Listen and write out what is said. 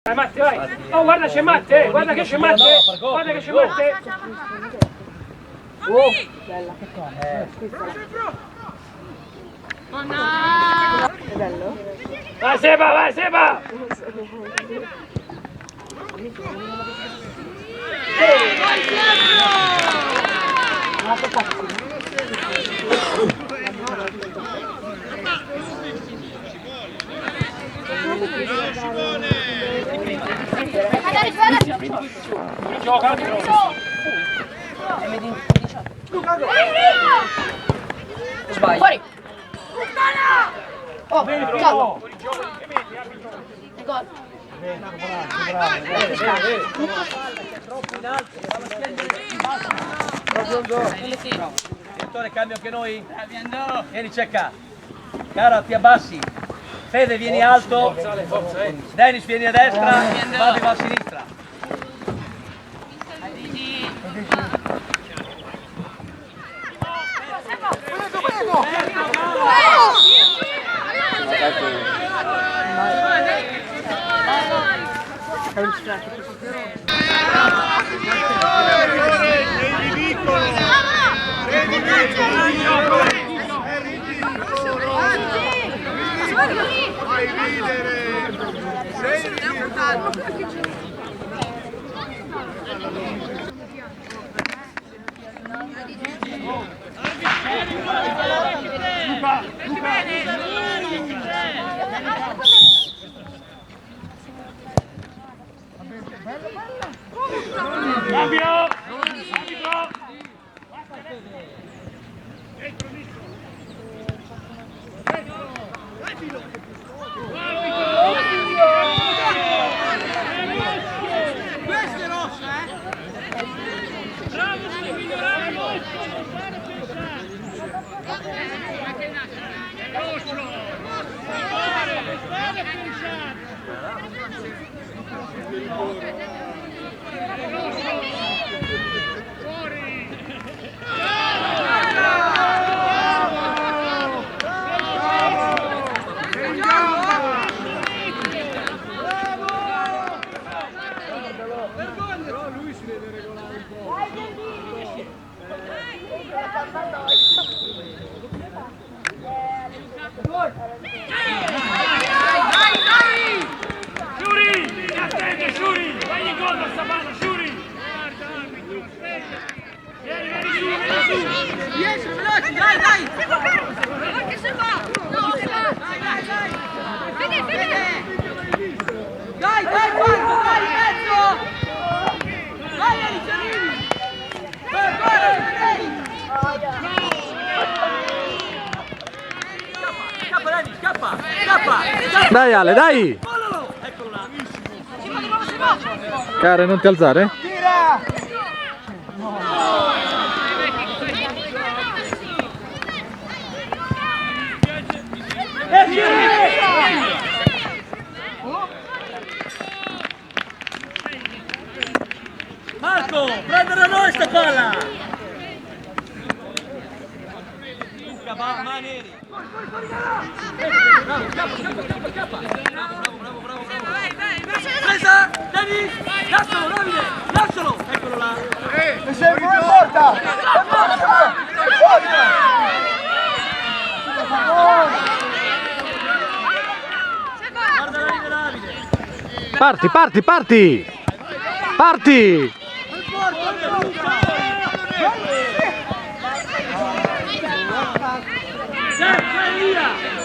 Vai Matte, vai! Oh, guarda c'è Matte! Guarda che c'è Matte! Guarda che c'è Matte! Oh, bella! Oh no! È bello? Vai Seba, vai Seba! Vai Sergio! Gioca! Sbagli. Fuori! Oh, ciao! È gol. Troppo in alto, proprio un gol. Direttore, cambio anche noi? Vieni, cerca. Cara, ti abbassi. Fede, vieni alto. Dennis, vieni a destra. Fabio va a sinistra. Fai ridere! Cambio! Questa è rossa, Bravo, stai migliorando! Però lui si deve regolare un po'. Shuri! Ti attende Shuri! Vai in gol a sta palla, Shuri! Vieni, vieni su, vieni su! 10 veloci, dai! Che se va? No, che va! Dai! Fede! Dai, Marco, dai, in mezzo! Vai, Elisabini! Scappa! Dai Ale, dai! Eccolo là! Care, non ti alzare? Marco, prendere noi sta palla! Luca, va, Maneri! Scappa! Bravo! Presa! Denis! Lascialo, Davide! Lascialo! Eccolo là! Mi serve una porta! Guarda Davide! Parti! Parti! Vai via!